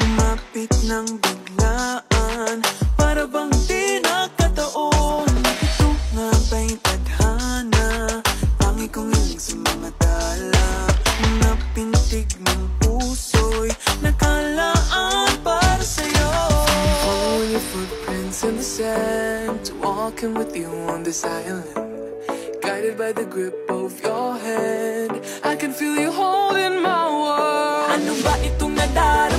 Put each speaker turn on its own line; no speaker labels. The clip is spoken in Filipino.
Lumapit ng biglaan, para bang di nakataon. Ito nga ba'y tadhana, tangi kong hiling sa mga tala. Mga pintig ng puso'y nakalaan para sa'yo. Following your footprints in the sand, to walking with you on this island, guided by the grip of your hand. I can feel you holding my world. Ano ba itong nadaro?